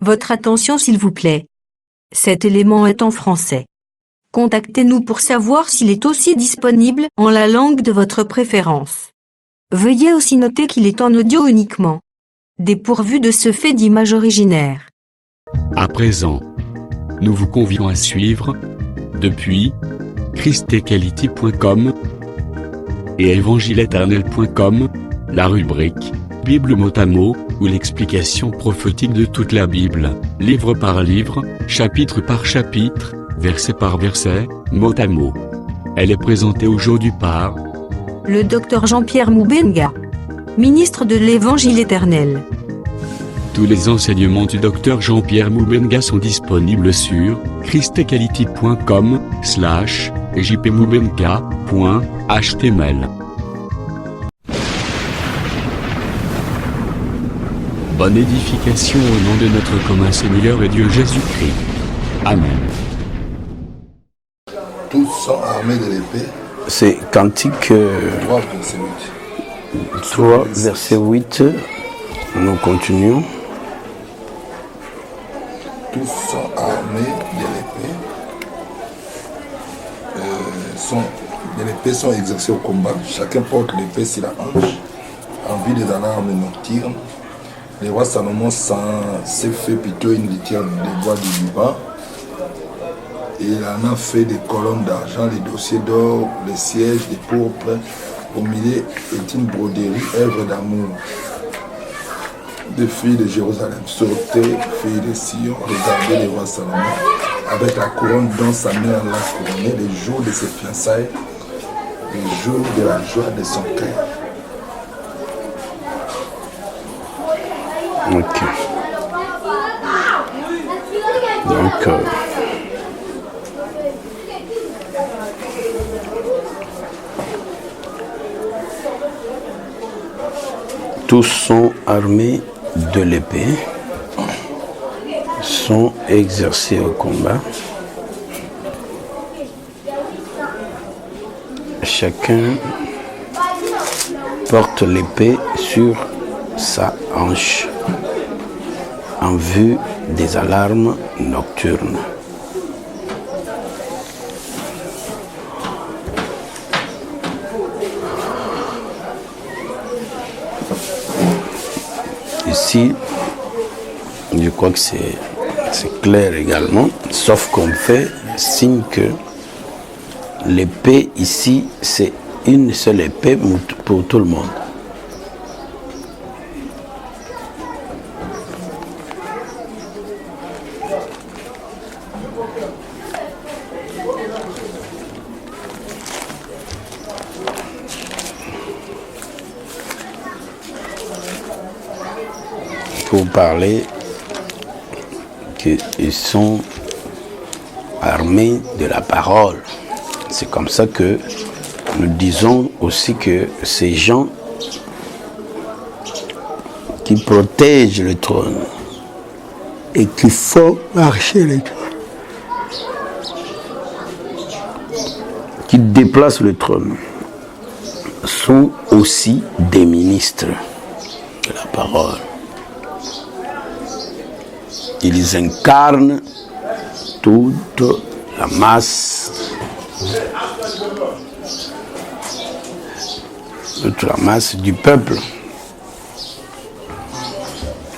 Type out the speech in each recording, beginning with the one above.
Votre attention s'il vous plaît. Cet élément est en français. Contactez-nous pour savoir s'il est aussi disponible en la langue de votre préférence. Veuillez aussi noter qu'il est en audio uniquement, dépourvu de ce fait d'image originaire. À présent, nous vous convions à suivre, depuis christequality.com et evangileeternel.com, la rubrique Bible mot à mot, ou l'explication prophétique de toute la Bible, livre par livre, chapitre par chapitre, verset par verset, mot à mot. Elle est présentée aujourd'hui par le Dr Jean-Pierre Moubenga, ministre de l'Évangile éternel. Tous les enseignements du Dr Jean-Pierre Moubenga sont disponibles sur christequality.com/jpmoubenga.html. Bonne édification au nom de notre commun Seigneur et Dieu Jésus-Christ. Amen. Tous sont armés de l'épée. C'est Cantique 3, verset 8. Nous continuons. Tous sont armés de l'épée. Sont exercés au combat. Chacun porte l'épée sur la hanche, en vue des alarmes nocturnes. Le roi Salomon s'est fait plutôt une litière des bois du Liban. Et il en a fait des colonnes d'argent, des dossiers d'or, les sièges, des pourpres. Au milieu est une broderie, œuvre d'amour. Des filles de Jérusalem, sortez, filles de Sion, regardez le roi Salomon, avec la couronne dont sa mère l'a couronné, les jours de ses fiançailles, les jours de la joie de son cœur. Ok. Donc, tous sont armés de l'épée, sont exercés au combat. Chacun porte l'épée sur sa hanche en vue des alarmes nocturnes. Ici, je crois que c'est clair également, sauf qu'on fait signe que l'épée ici, c'est une seule épée pour tout le monde. Pour parler qu'ils sont armés de la parole. C'est comme ça que nous disons aussi que ces gens qui protègent le trône et qui font marcher le trône, qui déplacent le trône, sont aussi des ministres de la parole. Ils incarnent toute la masse du peuple.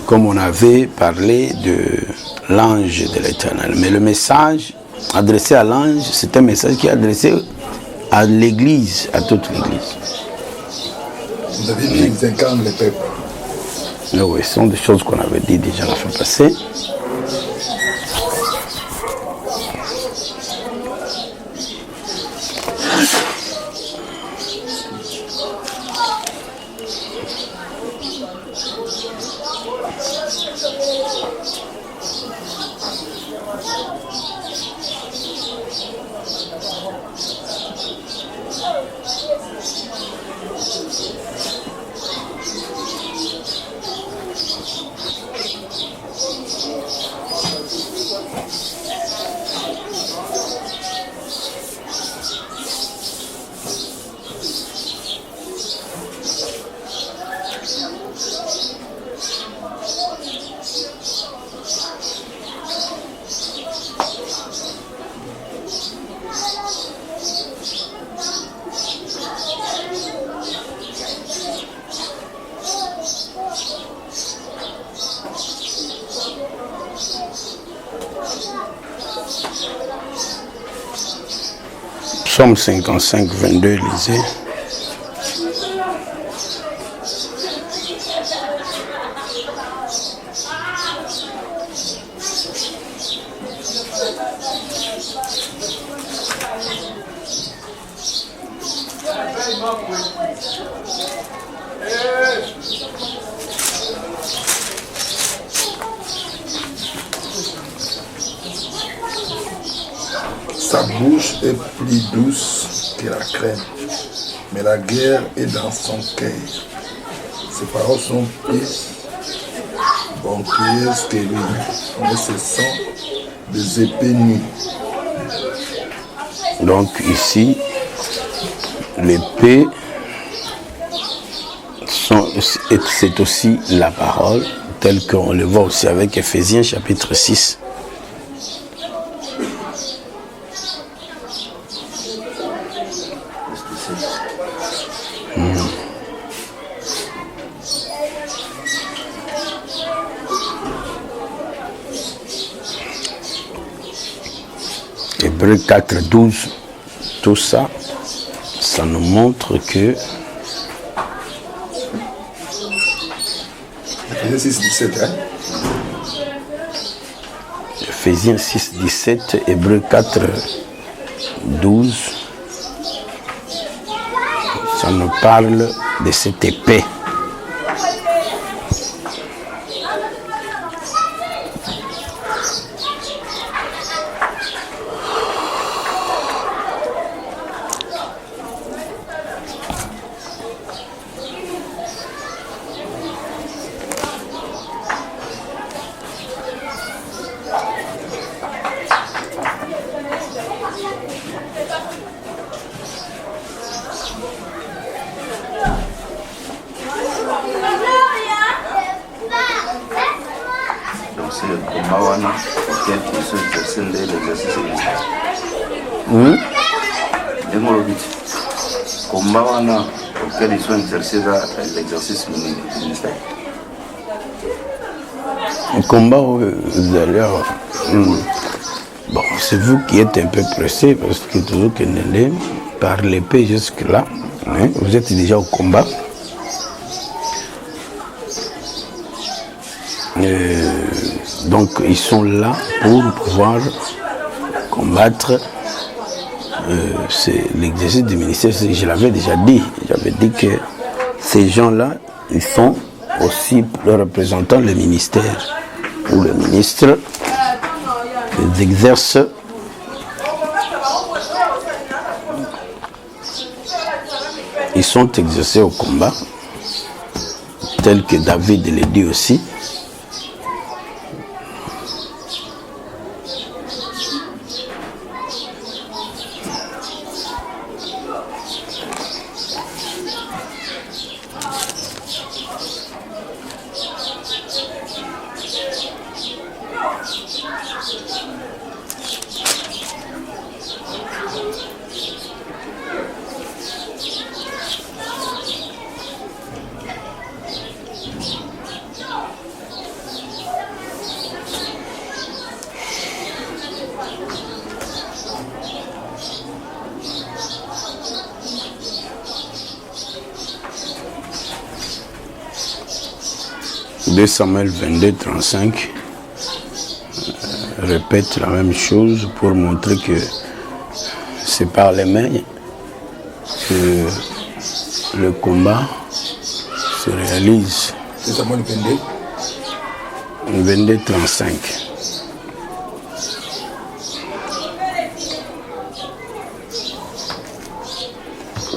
Comme on avait parlé de l'ange de l'Éternel. Mais le message adressé à l'ange, c'est un message qui est adressé à l'Église, à toute l'Église. Vous avez dit qu'ils incarnent le peuple. Oui, ce sont des choses qu'on avait dit déjà la fois passée. Psaume 55, 22, lisez. Sa bouche est plus douce que la crème, mais la guerre est dans son cœur. Ses paroles sont plus bonqueuses que lui, mais ce sont des épées nues. Donc ici, l'épée, c'est aussi la parole, telle qu'on le voit aussi avec Ephésiens chapitre 6. Hébreux 4, 12, tout ça, ça nous montre que Ephésiens 6, 17, hein? Ephésiens 6, 17, Hébreux 4, 12, ça nous parle de cette épée. C'est le combat wana auquel ils sont exercés l'exercice militaire. Ndenge olobiti combat wana auquel ils sont exercés l'exercice militaire. Le combat, vous allez... Bon, c'est vous qui êtes un peu pressé parce que toujours que Nélé, par l'épée jusque-là, hein, vous êtes déjà au combat. Donc ils sont là pour pouvoir combattre. C'est l'exercice du ministère. Je l'avais déjà dit. J'avais dit que ces gens-là, ils sont aussi le représentant le ministère ou le ministre. Ils exercent ils sont exercés au combat, tel que David le dit aussi. Samuel 22, 35 répète la même chose pour montrer que c'est par les mains que le combat se réalise. C'est Samuel 22. 22, 35.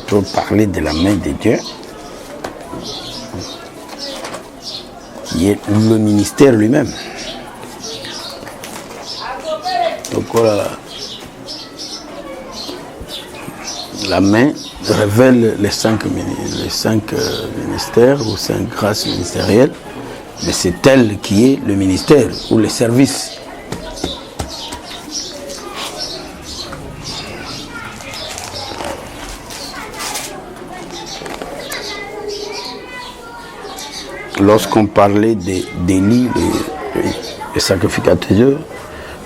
Pour parler de la main de Dieu, qui est le ministère lui-même. Donc voilà, la main révèle les cinq ministères ou 5 grâces ministérielles, mais c'est elle qui est le ministère ou le service. Lorsqu'on parlait d'Élie, le sacrificateur,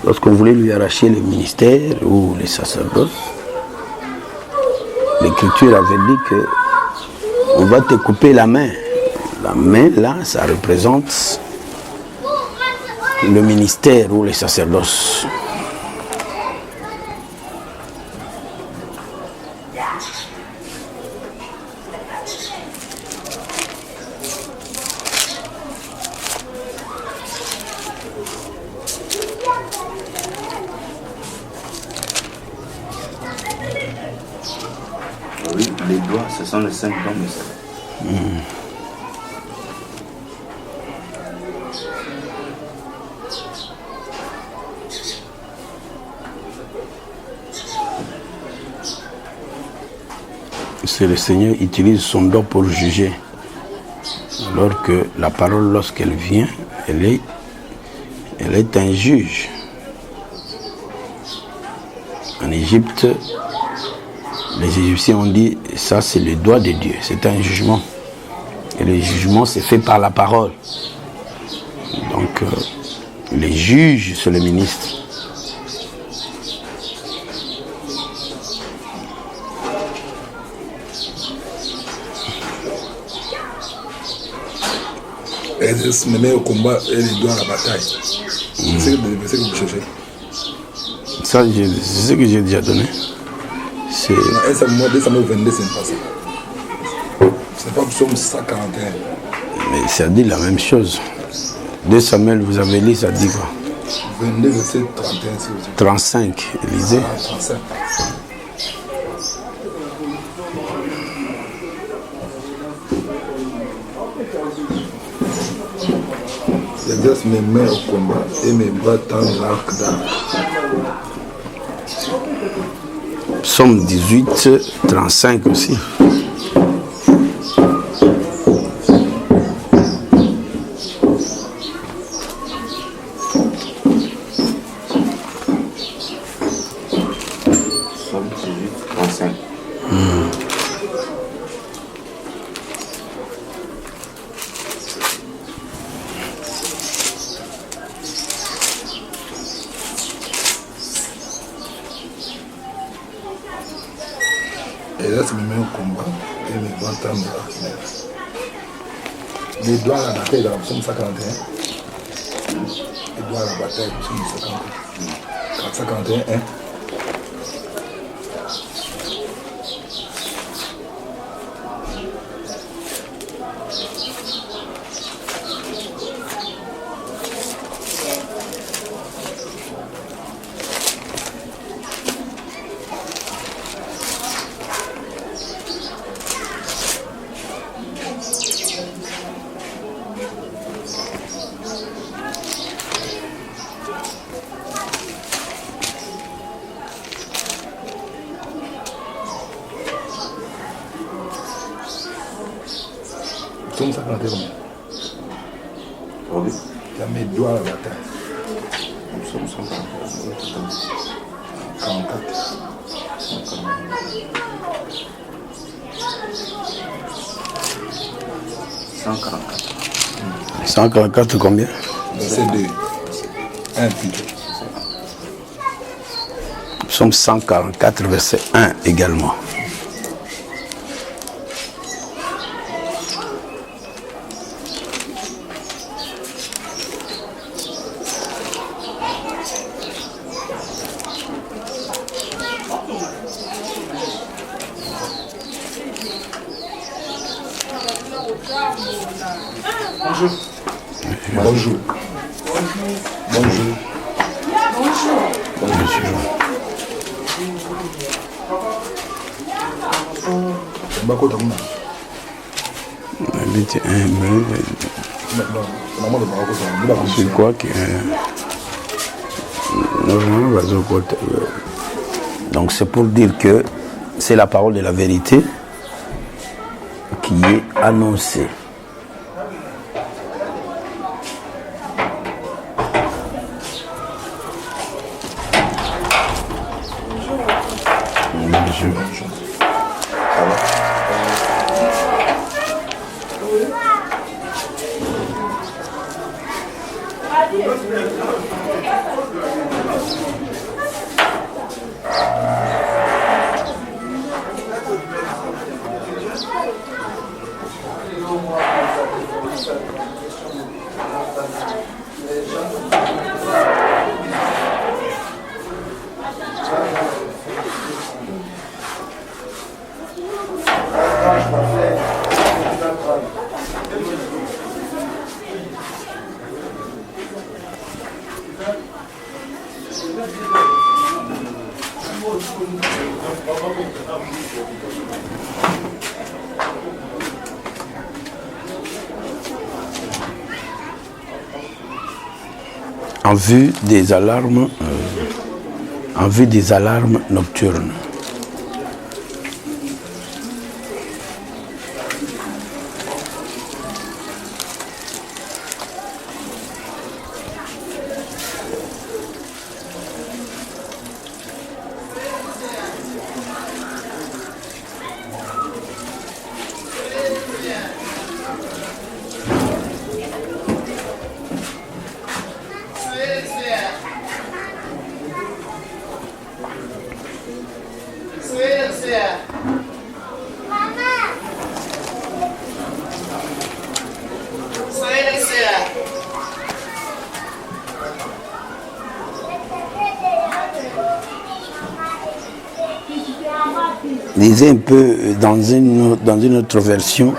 lorsqu'on voulait lui arracher le ministère ou les sacerdotes, l'Écriture avait dit que on va te couper la main. La main, là, ça représente le ministère ou les sacerdoces. Oui, les doigts, ce sont les 5 dons de ça. C'est le Seigneur utilise son doigt pour juger. Alors que la parole, lorsqu'elle vient, elle est un juge. En Égypte, les Égyptiens ont dit, ça c'est le doigt de Dieu, c'est un jugement. Et le jugement c'est fait par la parole. Donc, les juges, c'est le ministre. Exerce mener au combat et les doigts à la bataille. C'est ce que vous cherchez. Ça, c'est ce que j'ai déjà donné. C'est... 1 Samuel 2 Samuel 22, c'est pas ça. C'est pas psaume 141. Mais ça dit la même chose. 2 Samuel, vous avez lu, ça dit quoi? 22, verset 31, si vous voulez. 35, lisez. 35. J'exerce mes mains au combat et mes bras tendent l'arc d'arc. Psaume 18, 35 aussi. Psaume 18, 35. Exerce mes mains au combat et mes bras tendent l'arc. Les doigts à la bataille dans le psaume 141. Les doigts à la bataille, psaume 141. 451, 1. Psaume 141. Oui. Il y a mes doigts à la bataille. Psaume 141. 44. 144. 144 combien? Verset 2. 1 plutôt. Psaume 144, verset 1 également. Bonjour. Bonjour. Bonjour. Mbako tamuna. Je crois que donc c'est pour dire que c'est la parole de la vérité qui est annoncée. En vue des alarmes nocturnes. Lisez un peu dans une autre version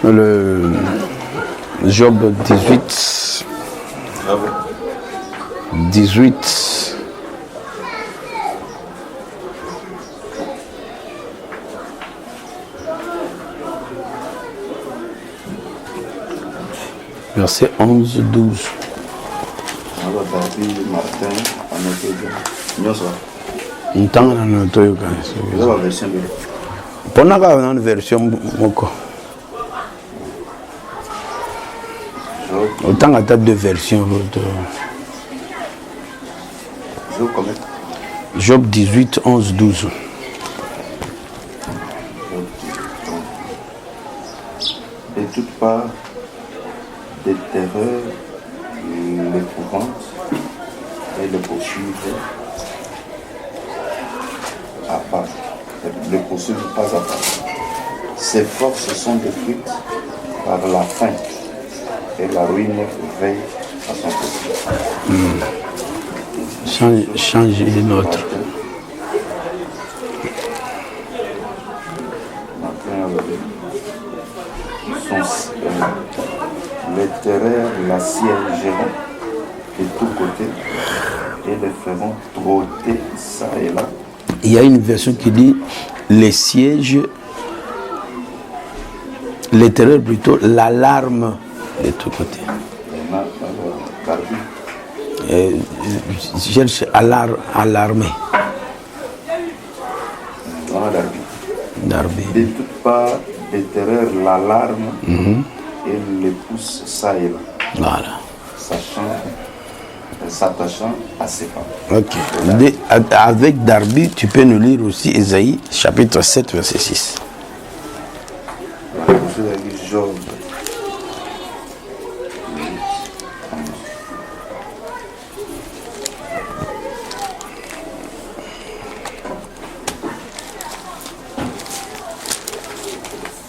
le Job 18 verset 11-12. Ntanga na toyoka pona ka na version moko autant à de versions Job 18 11 12. De toutes parts des terreurs l'épouvantent et le poursuivent à pas, le poursuivent pas à pas. Ses forces sont détruites par la faim et la ruine veille à son côté. Change une autre. Les terreurs la siégeront de tous côtés et les feront trotter ça et là. Il y a une version qui dit les sièges, les terreurs plutôt, l'alarme de tous côtés. Je cherche alarmé. De toutes parts, des terreurs l'alarme et les pousse ça et là. Voilà. S'attachant à ses pas. Ok. Avec Darby, tu peux nous lire aussi Ésaïe, chapitre 7, verset 6. Job.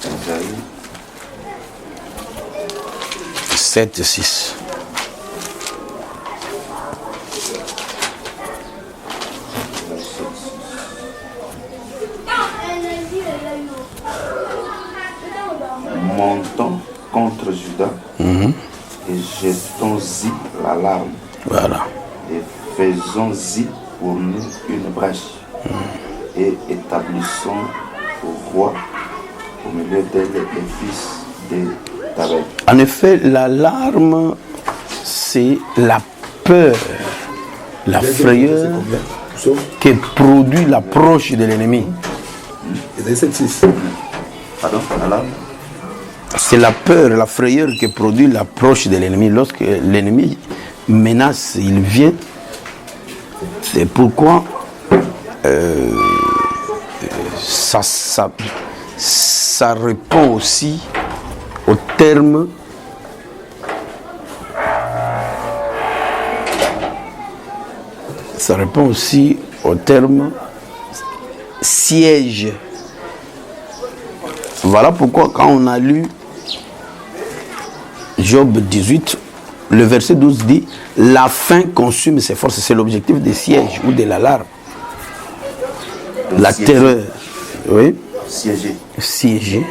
Ésaïe 7, 6. Montons contre Juda et jetons-y l'alarme. Voilà. Et faisons-y pour nous une brèche et établissons au roi au milieu d'elle les fils de David. En effet, l'alarme, c'est la peur, la frayeur qui produit l'approche de l'ennemi. Pardon, l'alarme. C'est la peur, la frayeur qui produit l'approche de l'ennemi. Lorsque l'ennemi menace, il vient. C'est pourquoi ça répond aussi au terme siège. Voilà pourquoi quand on a lu Job 18, le verset 12 dit « La faim consume ses forces ». C'est l'objectif des sièges ou de l'alarme. La siéger. terreur. Oui. Siéger. Siéger.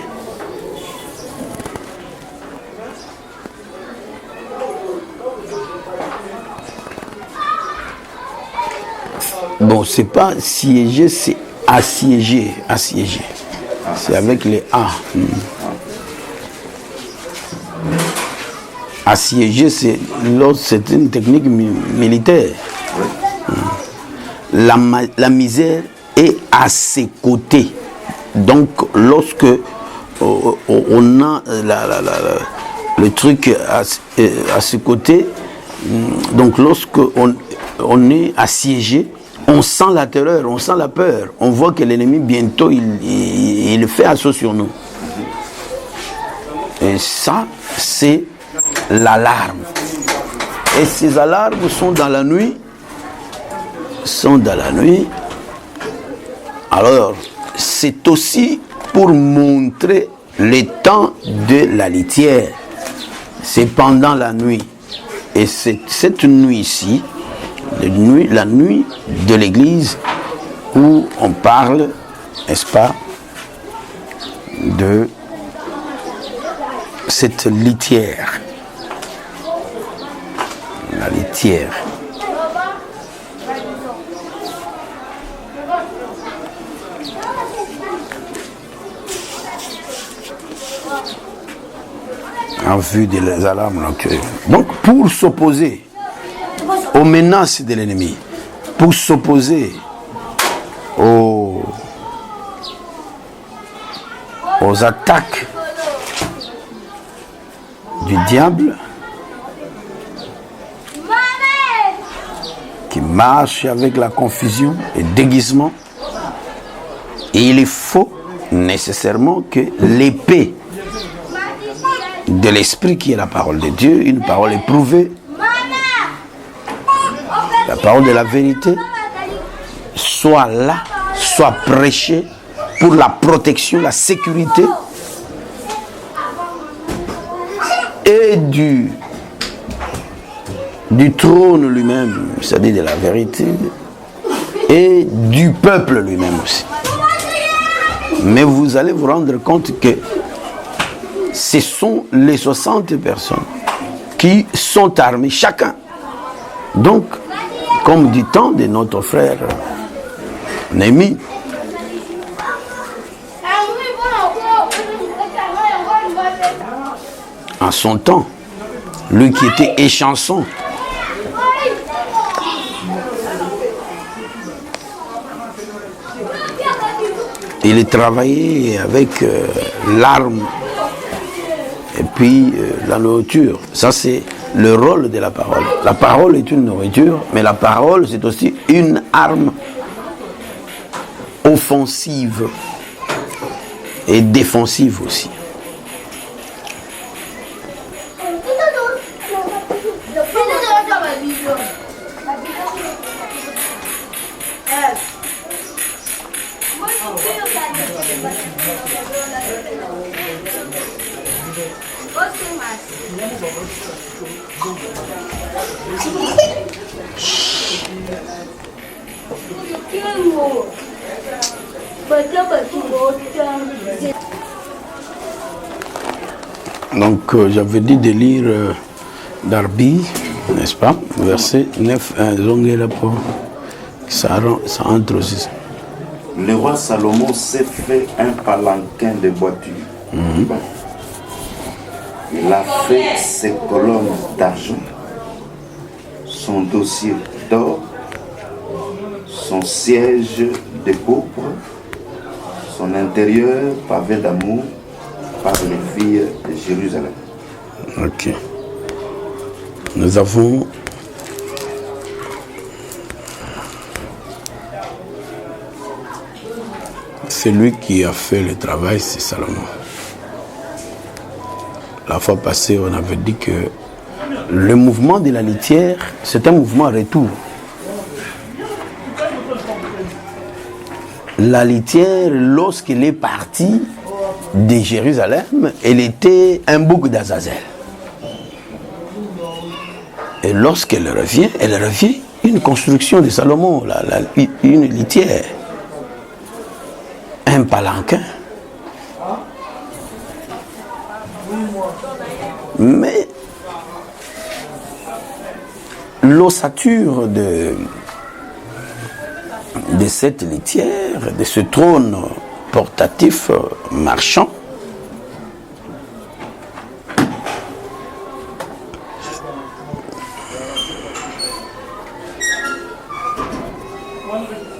Bon, c'est pas siéger, c'est assiéger. Assiéger. C'est avec les A. Assiéger, c'est une technique militaire. La misère est à ses côtés. Donc, lorsque on a le truc à ses côtés, donc lorsque on est assiégé, on sent la terreur, on sent la peur. On voit que l'ennemi, bientôt, il fait assaut sur nous. Et ça, c'est l'alarme. Et ces alarmes sont dans la nuit. Alors, c'est aussi pour montrer le temps de la litière. C'est pendant la nuit. Et c'est cette nuit-ci, la nuit de l'église, où on parle, n'est-ce pas, de cette litière. La litière. En vue des alarmes nocturnes. Donc, pour s'opposer aux menaces de l'ennemi, pour s'opposer aux attaques du diable qui marche avec la confusion et déguisement, et il faut nécessairement que l'épée de l'esprit, qui est la parole de Dieu, une parole éprouvée, la parole de la vérité, soit là, soit prêchée pour la protection, la sécurité et du trône lui-même, c'est-à-dire de la vérité, et du peuple lui-même aussi. Mais vous allez vous rendre compte que ce sont les 60 personnes qui sont armées, chacun. Donc, comme du temps de notre frère Néhémie, en son temps, lui qui était échanson, il travaillait avec l'arme et puis la nourriture. Ça, c'est le rôle de la parole. La parole est une nourriture, mais la parole, c'est aussi une arme offensive et défensive aussi. Donc, j'avais dit de lire Darby, n'est-ce pas, verset 9, ça entre aussi. Le roi Salomon s'est fait un palanquin de voitures. Il a fait ses colonnes d'argent, son dossier d'or, son siège de pourpre, son intérieur pavé d'amour par les filles de Jérusalem. Ok. Nous avons celui qui a fait le travail, c'est Salomon. La fois passée, on avait dit que le mouvement de la litière, c'est un mouvement retour. La litière, lorsqu'elle est partie de Jérusalem, elle était un bouc d'Azazel. Et lorsqu'elle revient une construction de Salomon, une litière, un palanquin. Mais l'ossature de cette litière, de ce trône portatif marchand,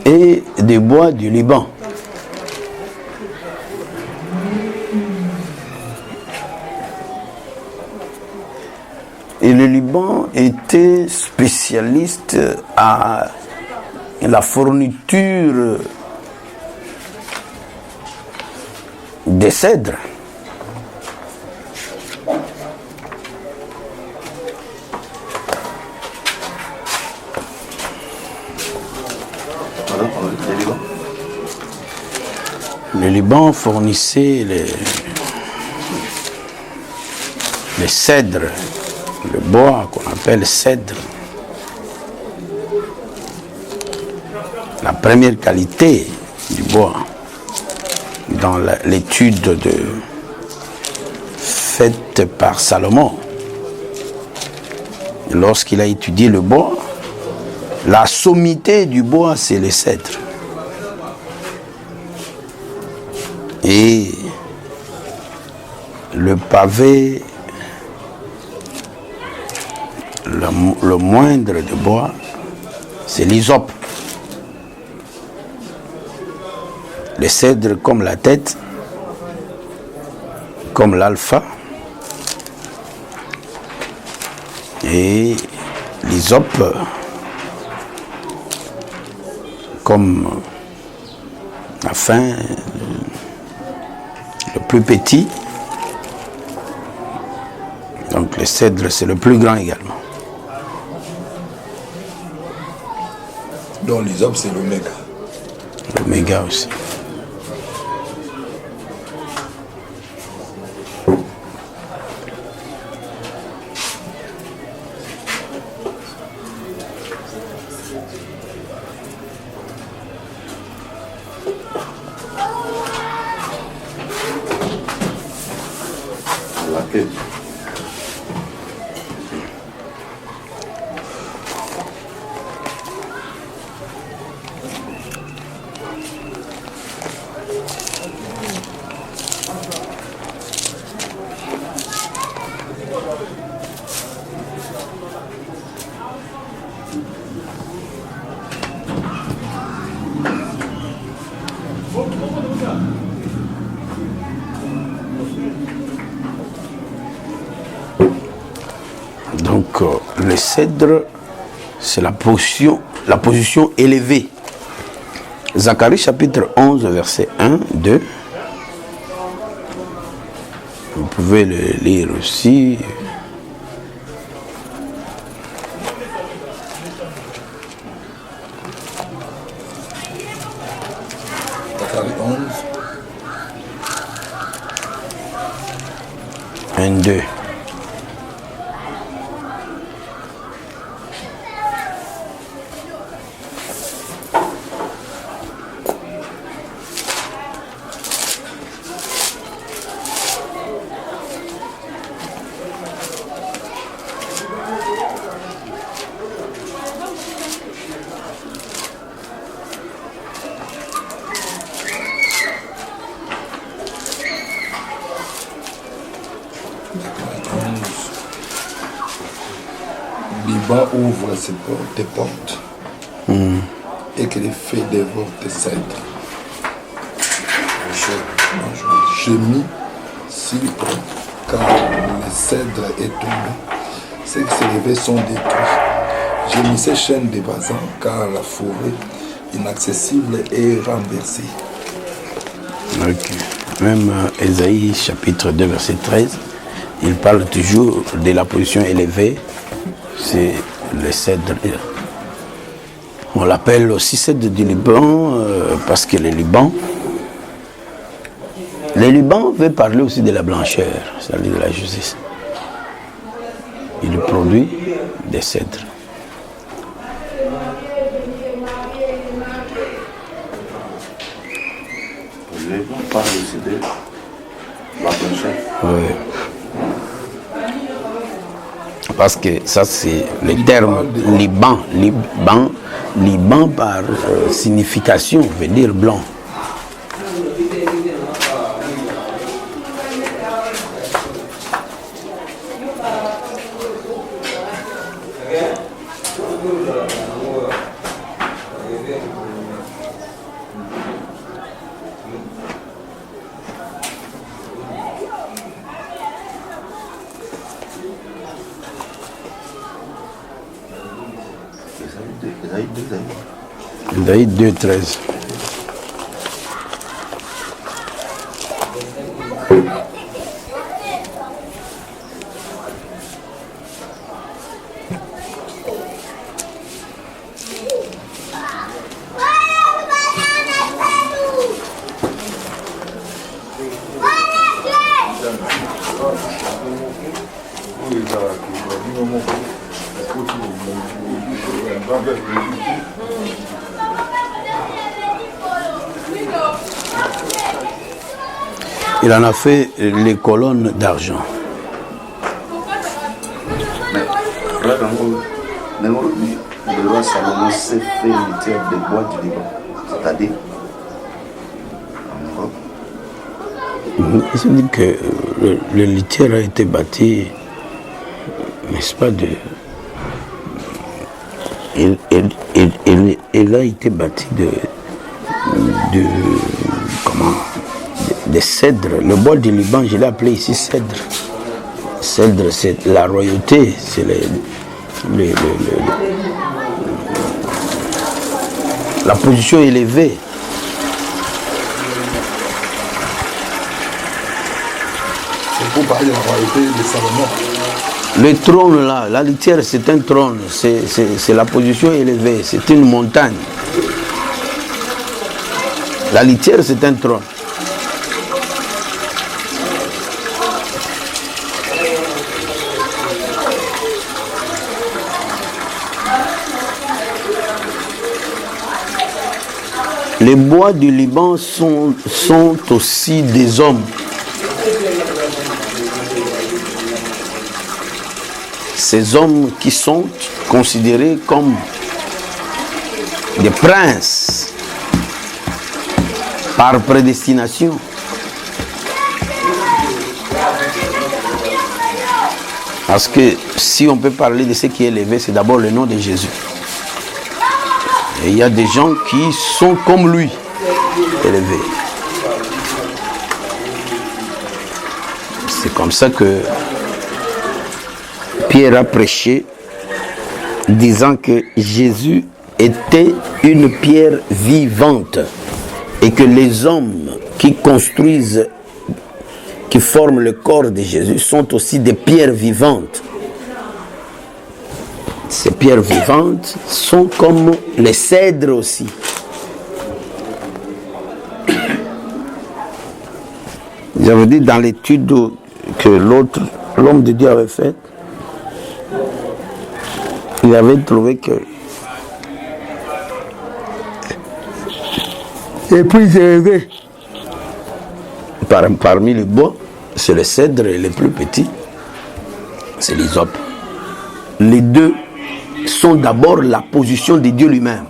et des bois du Liban. Et le Liban était spécialiste à la fourniture des cèdres. Le Liban fournissait les cèdres, le bois qu'on appelle cèdre. La première qualité du bois dans l'étude faite par Salomon. Lorsqu'il a étudié le bois, la sommité du bois, c'est les cèdres. Et le pavé, le moindre de bois, c'est l'hysope. Les cèdres comme la tête, comme l'alpha, et l'hysope comme la fin, le plus petit. Donc le cèdre, c'est le plus grand également. Donc l'hysope, c'est l'oméga. L'oméga aussi. Donc le cèdre, c'est la position élevée. Zacharie chapitre 11, verset 1, 2. Vous pouvez le lire aussi. Zacharie 11. 1, 2. Liban ouvre tes portes et que les fées dévorent tes cèdres. Je mis Cypre car le cèdre est tombé. Ceux qui s'élevaient sont détruits. J'ai mis ces chaînes de Bazan car la forêt inaccessible est renversée. Ok. Même Ésaïe chapitre 2 verset 13, il parle toujours de la position élevée. C'est le cèdre. On l'appelle aussi cèdre du Liban parce que le Liban veut parler aussi de la blancheur, c'est-à-dire de la justice. Il produit des cèdres. Les gens parlent aussi de la planchette. Oui. Parce que ça, c'est le terme Liban. Liban par signification veut dire blanc. Ésaïe 2,13. Il en a fait les colonnes d'argent. Le roi Salomon s'est fait litière de bois du Liban, c'est-à-dire Ça veut dire que le litière a été bâti, n'est-ce pas, il a été bâti de cèdre. Le bois du Liban, je l'ai appelé ici cèdre. Cèdre, c'est la royauté, c'est la position élevée. C'est pour parler de la royauté de Salomon. Le trône là, la litière c'est un trône, c'est la position élevée, c'est une montagne. La litière c'est un trône. Les bois du Liban sont aussi des hommes. Ces hommes qui sont considérés comme des princes par prédestination. Parce que si on peut parler de ce qui est élevé, c'est d'abord le nom de Jésus. Et il y a des gens qui sont comme lui, élevés. C'est comme ça que Pierre a prêché, disant que Jésus était une pierre vivante et que les hommes qui construisent, qui forment le corps de Jésus sont aussi des pierres vivantes. Ces pierres vivantes sont comme les cèdres aussi. J'avais dit dans l'étude que l'homme de Dieu avait faite, il avait trouvé que les plus élevés parmi les bois, c'est le cèdre, et les plus petits, c'est l'hysope. Les deux sont d'abord la position de Dieu lui-même.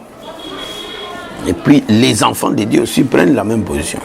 Et puis les enfants de Dieu aussi prennent la même position.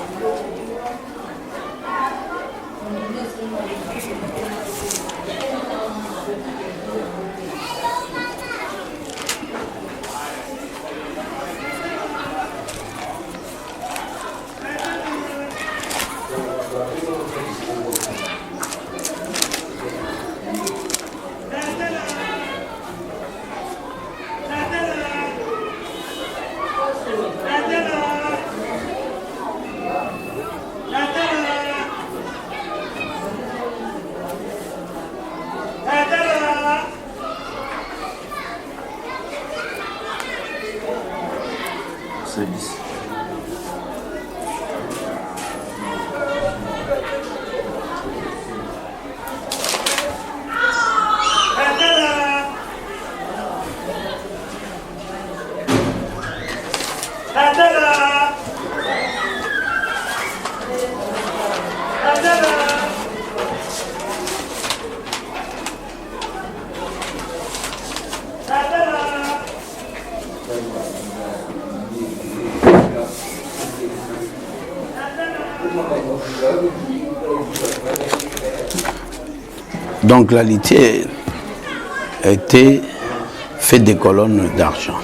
Donc la litière était faite des colonnes d'argent.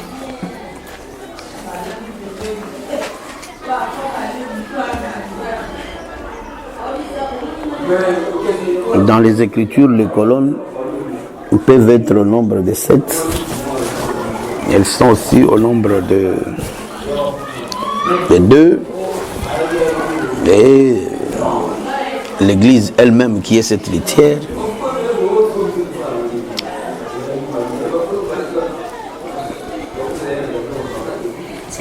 Dans les Écritures, les colonnes peuvent être au nombre de 7. Elles sont aussi au nombre de 2. Et l'église elle-même qui est cette litière,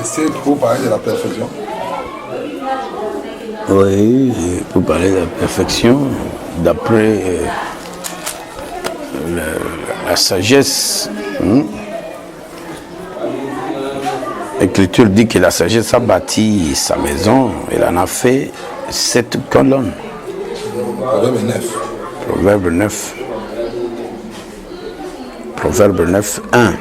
c'est pour parler de la perfection. Oui, pour parler de la perfection, d'après la sagesse. L'Écriture dit que la sagesse a bâti sa maison, elle en a fait 7 colonnes. Proverbe 9. Proverbe 9. Proverbe 9, 1.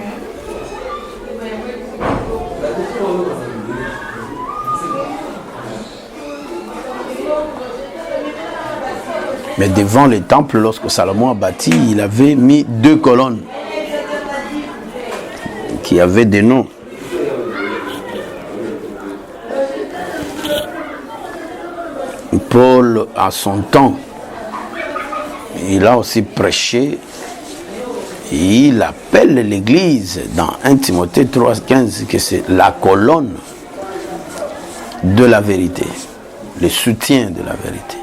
Mais devant les temples, lorsque Salomon a bâti, il avait mis 2 colonnes qui avaient des noms. Paul, à son temps, il a aussi prêché. Il appelle l'Église dans 1 Timothée 3,15 que c'est la colonne de la vérité, le soutien de la vérité.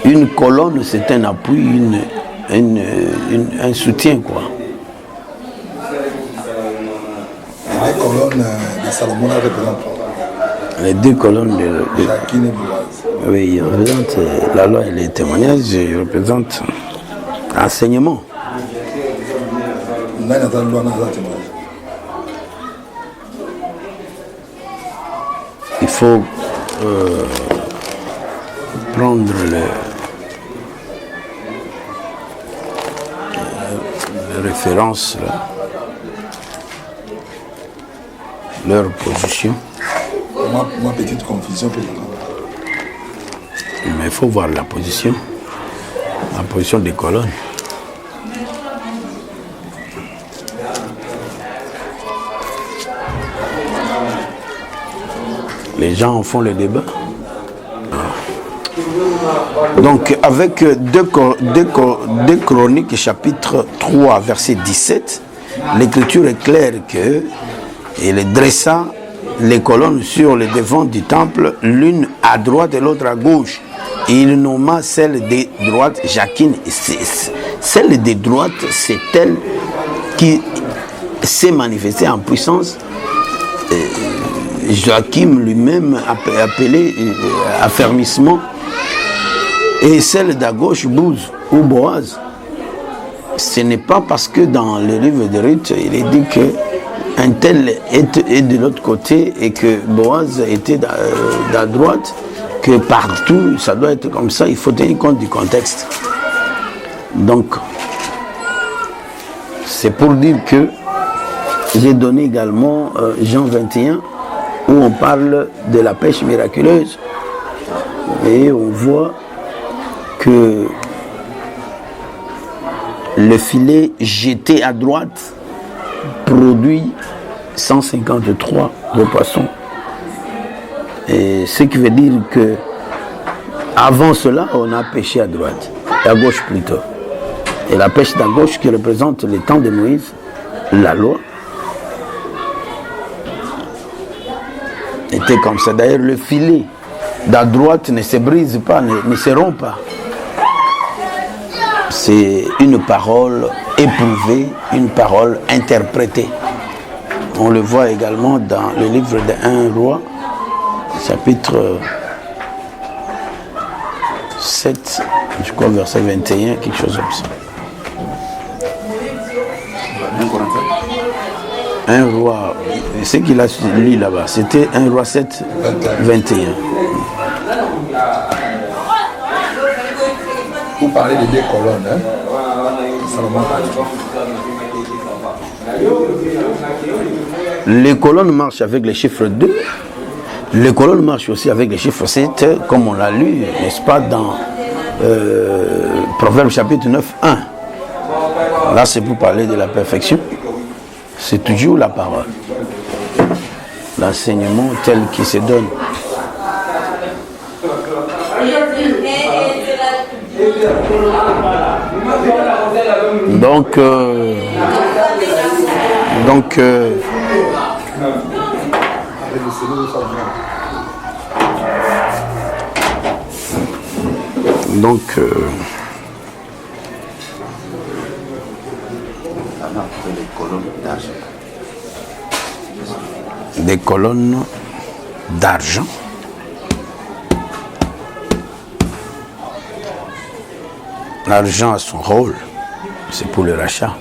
Une colonne, c'est un appui, un soutien, quoi. Les colonnes de Salomon représentent Les 2 colonnes de Jacquine et Boaz. oui, ils représentent la loi et les témoignages, ils représentent l'enseignement. Il faut prendre les références, là, leur position. Ma petite confusion pour vous. Mais il faut voir la position des colonnes. Les gens en font le débat. Donc avec 2 Chroniques, chapitre 3, verset 17, l'Écriture est claire que il dressa les colonnes sur le devant du temple, l'une à droite et l'autre à gauche. Et il nomma celle de droite Jacquine. Celle de droite, c'est elle qui s'est manifestée en puissance. Joachim lui-même appelé affermissement. Et celle d'à gauche, Bouze ou Boaz. Ce n'est pas parce que dans le livre de Ruth, il est dit que un tel est de l'autre côté et que Boaz était à droite, que partout ça doit être comme ça. Il faut tenir compte du contexte. Donc, c'est pour dire que j'ai donné également Jean 21 où on parle de la pêche miraculeuse et on voit que le filet jeté à droite produit 153 de poissons. Et ce qui veut dire que avant cela, on a pêché à droite, à gauche plutôt. Et la pêche d'à gauche qui représente le temps de Moïse, la loi, était comme ça. D'ailleurs, le filet d'à droite ne se brise pas, ne se rompt pas. C'est une parole éprouvée, une parole interprétée. On le voit également dans le livre de 1 Roi, chapitre 7, je crois verset 21, quelque chose comme ça. 1 roi, ce qu'il a lu là-bas, c'était 1 roi 7, 21. Vous parlez de 2 colonnes, hein? Salomon a dit. Les colonnes marchent avec les chiffres 2. Les colonnes marchent aussi avec les chiffres 7, comme on l'a lu, n'est-ce pas, dans Proverbe chapitre 9, 1. Là, c'est pour parler de la perfection. C'est toujours la parole. L'enseignement tel qu'il se donne. Donc, des colonnes d'argent. L'argent a son rôle, c'est pour le rachat.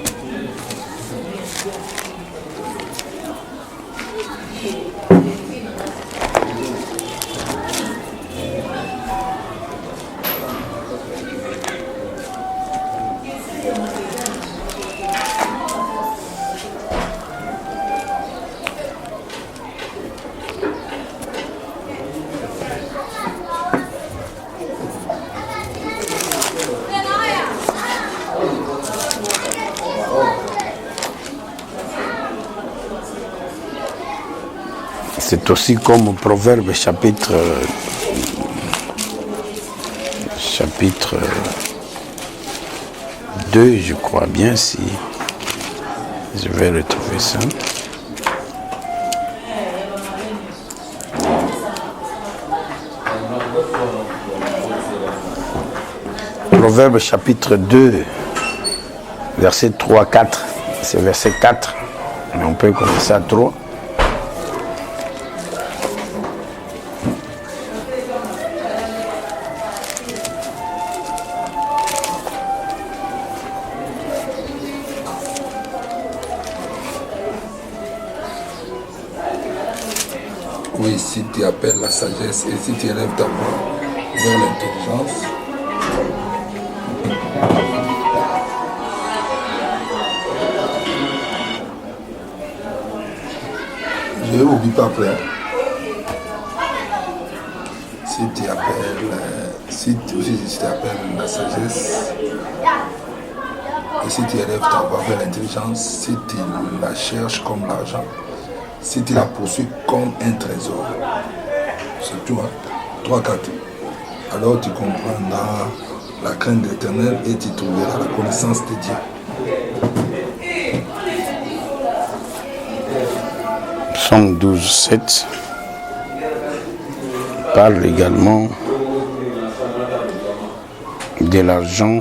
C'est aussi comme Proverbe chapitre 2, je crois bien, si je vais retrouver ça. Proverbe chapitre 2, verset 3-4, c'est verset 4, mais on peut commencer à 3. Oui, si tu appelles la sagesse et si tu élèves ta voix vers l'intelligence, je n'oublie pas après. Si tu appelles, si tu appelles la sagesse et si tu élèves ta voix vers l'intelligence, si tu la cherches comme l'argent, si tu la poursuis comme un trésor, c'est tout, hein? 3-4. Alors tu comprendras la crainte de l'Éternel et tu trouveras la connaissance de Dieu. Psaume 12, 7 parle également de l'argent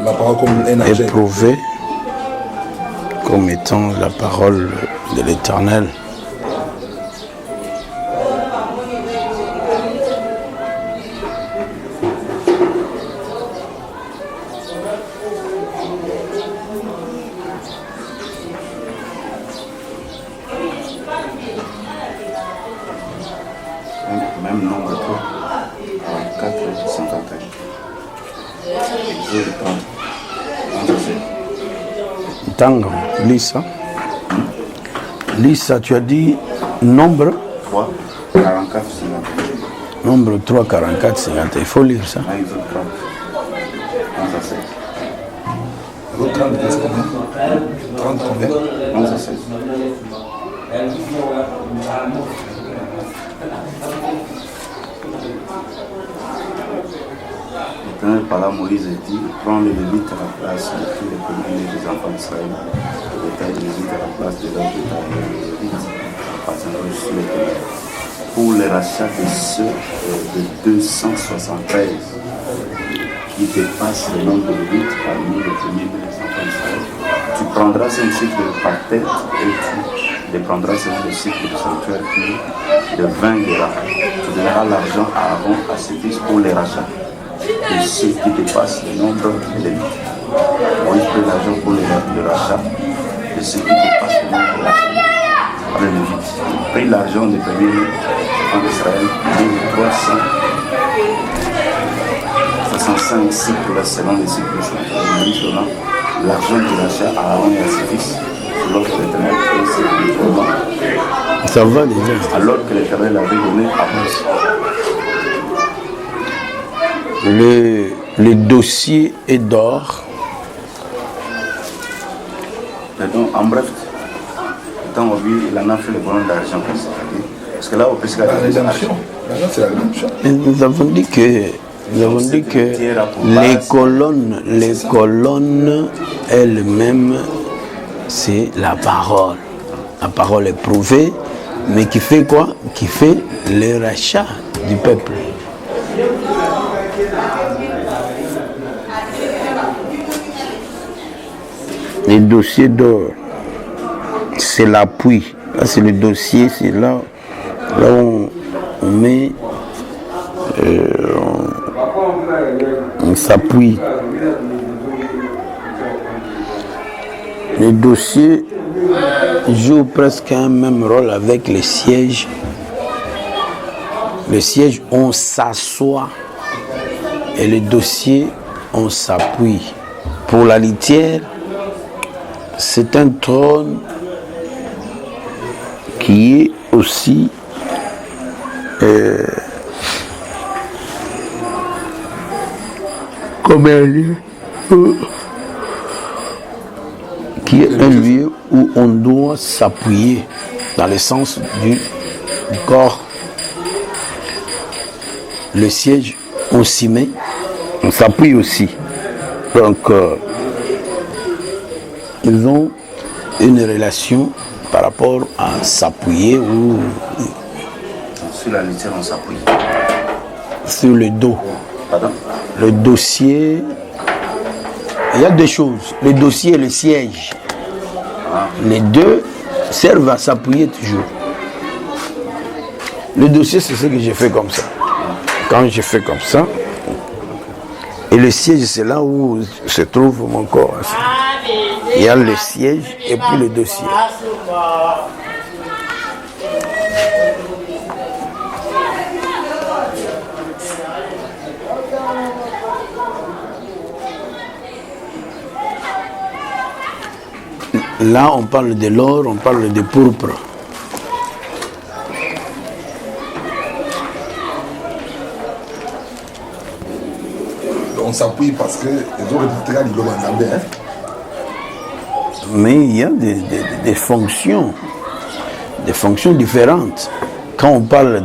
La parole comme un argent éprouvé comme étant la parole de l'Éternel. Même nombre 3, 4 et 51. Exode 30. Tango, lis ça. Lis ça, tu as dit nombre 3, 44, 51. Nombre 3, 44, 50. Il faut lire ça. Exode 30. 11 à 16. 30, qu'est-ce qu'on a 30 combien 11 à 16. L'Éternel parla à Moïse et dit, prends les Lévites à la place de tous les premiers des enfants d'Israël, et détaille les Lévites à la place de leurs détails, les Lévites appartenant au l'Éternel. Pour les rachats de ceux de 273 qui dépassent le nombre de Lévites parmi les premiers des enfants d'Israël, tu prendras un cycle par tête et tu les prendras selon le cycle du sanctuaire pur de 20 guéras. Tu donneras l'argent à Aaron, à ses fils pour les rachats de ceux qui dépassent le nombre de Lévites. Moïse prit l'argent pour le rachat de et ce qui dépasse le nombre de l'argent par les Lévites. Il prit l'argent des premiers en Israël, de 365 cycles selon les cycles de Moïse donnant l'argent de l'achat à Aaron et à ses fils, selon que l'Éternel et ses fils. Ça va déjà. Alors que l'Éternel avait donné à Moïse. Le dossier est d'or. Donc, en bref, quand on vit, il en a fait le bonheur d'argent. Parce que là, au Pesca, La rédemption. Maintenant, c'est la rédemption. Nous avons dit que les colonnes elles-mêmes, c'est la parole. La parole est prouvée, mais qui fait quoi? Qui fait le rachat du peuple. Les dossiers d'or, c'est l'appui. Là, c'est le dossier, c'est là où on met, on s'appuie. Les dossiers jouent presque un même rôle avec les sièges. Le siège, on s'assoit et le dossier, on s'appuie. Pour la litière, c'est un trône qui est aussi comme un lieu, qui est un lieu où on doit s'appuyer dans le sens du corps. Le siège, on s'y met, on s'appuie aussi. Donc, ils ont une relation par rapport à s'appuyer ou sur la litière, on s'appuie. Sur le dos. Pardon? Le dossier, il y a deux choses, le dossier et le siège. Les deux servent à s'appuyer toujours. Le dossier, c'est ce que j'ai fait comme ça. Quand j'ai fait comme ça, et le siège, c'est là où se trouve mon corps. Il y a le siège et puis le dossier. Là, on parle de l'or, on parle de pourpre. On s'appuie parce que les autres états ils doivent en hein. Mais il y a des fonctions différentes. Quand on parle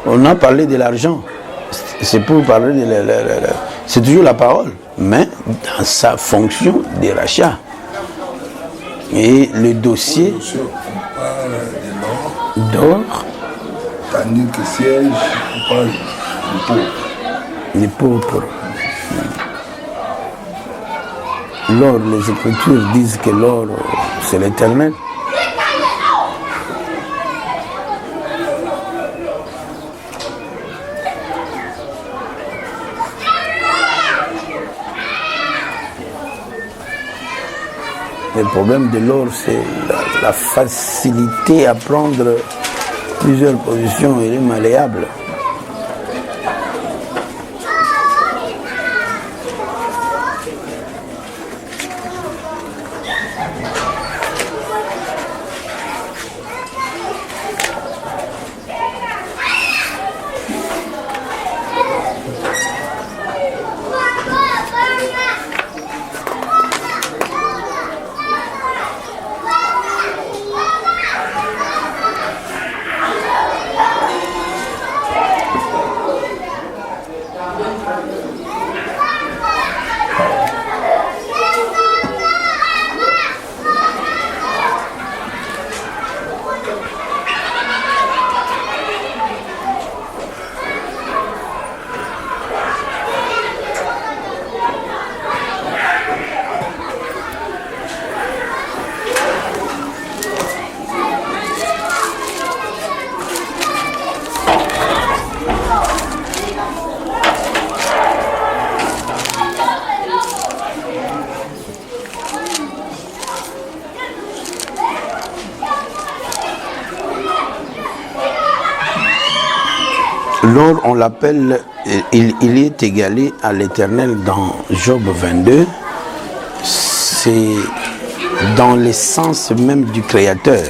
on a parlé de l'argent, c'est pour parler c'est toujours la parole, mais dans sa fonction de rachat. Et le dossier On parle de l'or, d'or, tandis que siège, on parle du pauvre. les pauvres. L'or, les Écritures disent que l'or, c'est l'éternel. Le problème de l'or, c'est la facilité à prendre plusieurs positions. Il est malléable. L'or, on l'appelle, il est égalé à l'Éternel dans Job 22. C'est dans l'essence même du Créateur.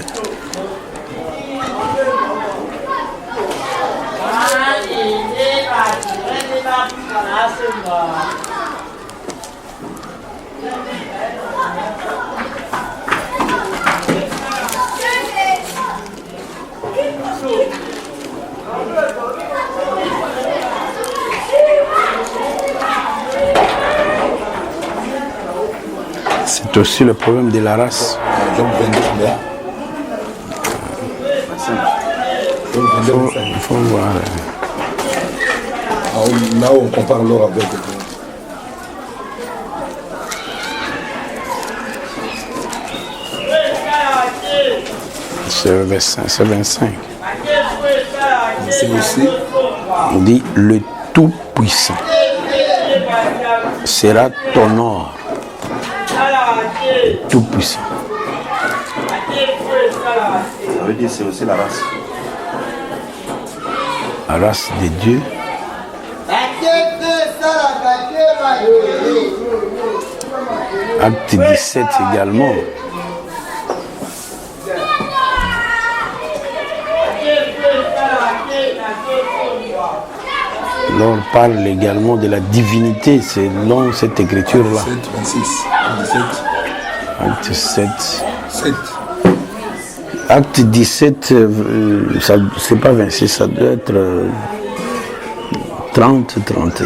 C'est aussi le problème de la race. Job 22, combien? Job 22, Il faut voir. Là, on compare l'or avec C'est 25. c'est aussi On dit le Tout-Puissant sera ton or. Tout-Puissant. Ça veut dire que c'est aussi la race. La race de Dieu. Acte 17 également. L'on parle également de la divinité selon cette écriture-là. 7, 26, 17, Acte 7. 7. Acte 17, ça, c'est pas 26, ça doit être 30, 31.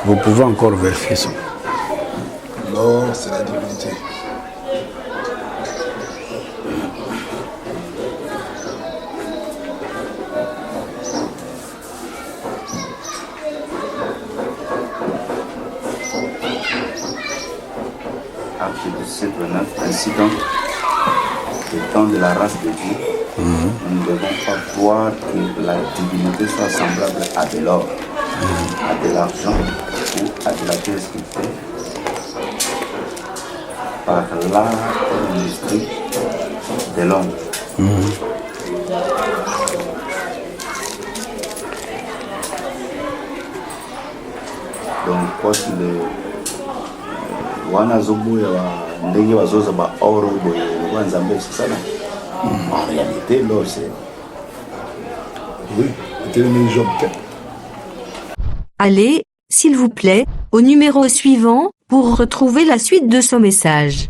Vous pouvez encore vérifier ça. L'or, c'est la divinité. Acte 17, 29. Ainsi donc, étant de la race de Dieu, nous ne devons pas voir que la divinité soit semblable à de l'or, à de l'argent ou à de la terre sculptée, par l'art et l'industrie de l'homme. Donc, quand wana zoboya ndenge bazoza ba oro boye kwa nzambe c'est ça là. En réalité l'or c'est Oui, c'était le meilleur Job 4. Allez, s'il vous plaît, au numéro suivant, pour retrouver la suite de ce message.